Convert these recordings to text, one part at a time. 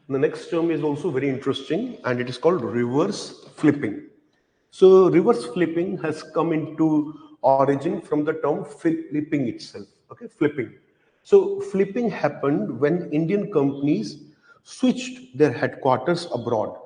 The next term is also very interesting, and it is called reverse flipping. So reverse flipping has come into origin from the term flipping itself. Okay, flipping. So flipping happened when Indian companies switched their headquarters abroad.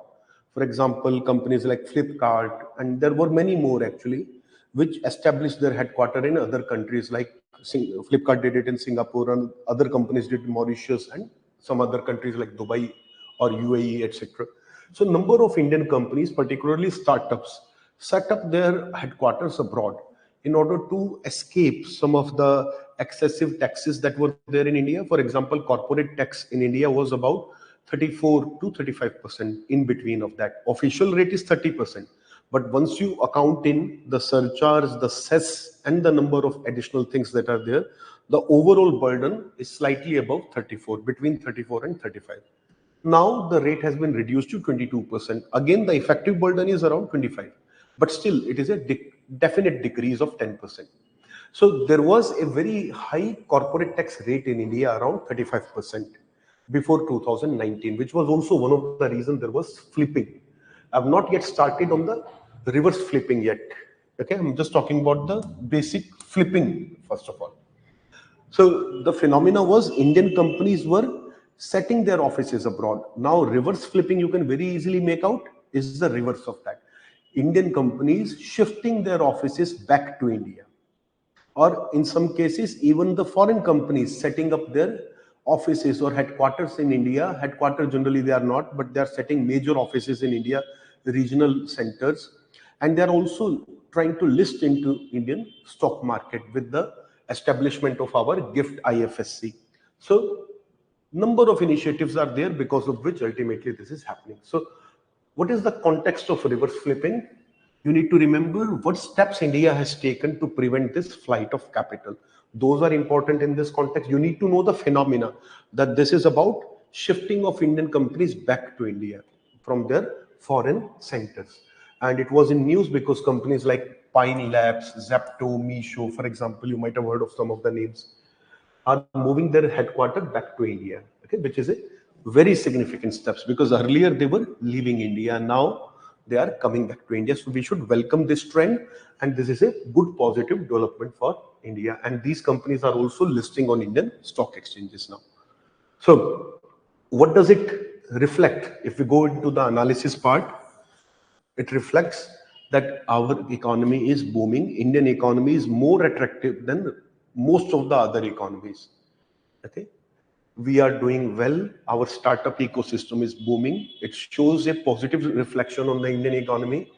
For example, companies like Flipkart, and there were many more actually, which established their headquarters in other countries like Flipkart did it in Singapore, and other companies did Mauritius and some other countries like Dubai or UAE, etc. So number of Indian companies, particularly startups, set up their headquarters abroad in order to escape some of the excessive taxes that were there in India. For example, corporate tax in India was about 34 to 35%. In between of that, official rate is 30%. But once you account in the surcharge, the cess, and the number of additional things that are there, the overall burden is slightly above 34, between 34 and 35. Now the rate has been reduced to 22%. Again, the effective burden is around 25, but still it is a definite decrease of 10%. So there was a very high corporate tax rate in India, around 35% before 2019, which was also one of the reasons there was flipping. I've not yet started on the reverse flipping yet. Okay, I'm just talking about the basic flipping first of all. So the phenomena was Indian companies were setting their offices abroad. Now reverse flipping you can very easily make out is the reverse of that. Indian companies shifting their offices back to India, or in some cases even the foreign companies setting up their offices or headquarters in India. Headquarters generally they are not, but they are setting major offices in India, regional centers, and they are also trying to list into Indian stock market with the establishment of our gift IFSC. So number of initiatives are there because of which ultimately this is happening. So what is the context of reverse flipping? You need to remember what steps India has taken to prevent this flight of capital. Those are important in this context. You need to know the phenomena that this is about shifting of Indian companies back to India from their foreign centers. And it was in news because companies like Pine Labs, Zepto, Meesho, for example, you might have heard of some of the names, are moving their headquarters back to India, okay, which is a very significant steps because earlier they were leaving India, now they are coming back to India. So we should welcome this trend, and this is a good positive development for India. And these companies are also listing on Indian stock exchanges now. So what does it reflect? If we go into the analysis part, it reflects that our economy is booming. Indian economy is more attractive than most of the other economies. Okay, we are doing well. Our startup ecosystem is booming. It shows a positive reflection on the Indian economy.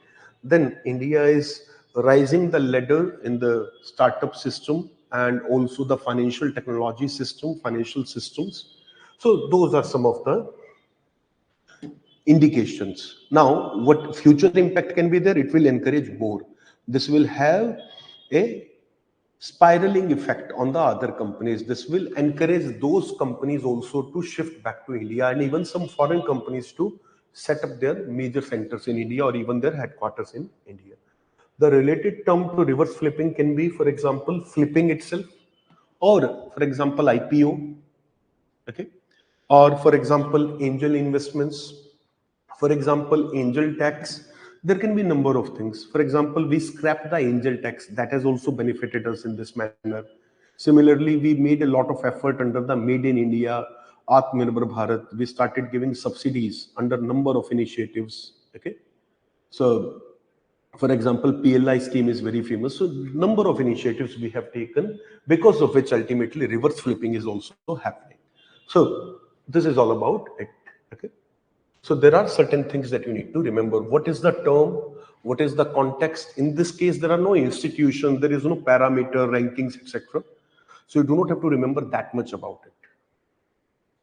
Then India is rising the ladder in the startup system and also the financial technology system, financial systems. So those are some of the indications. Now, what future impact can be there? It will encourage more. This will have a spiraling effect on the other companies. This will encourage those companies also to shift back to India, and even some foreign companies to set up their major centers in India or even their headquarters in India. The related term to reverse flipping can be, for example, flipping itself, or for example, IPO, okay, or for example, angel investments, for example, angel tax. There can be a number of things. For example, we scrapped the angel tax. That has also benefited us in this manner. Similarly, we made a lot of effort under the Made in India, Atmanirbhar Bharat. We started giving subsidies under number of initiatives. Okay, so for example, PLI scheme is very famous. So number of initiatives we have taken, because of which ultimately reverse flipping is also happening. So this is all about it. Okay. So there are certain things that you need to remember. What is the term? What is the context? In this case, there are no institutions, there is no parameter, rankings, etc. So you do not have to remember that much about it.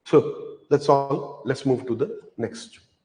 So that's all. Let's move to the next.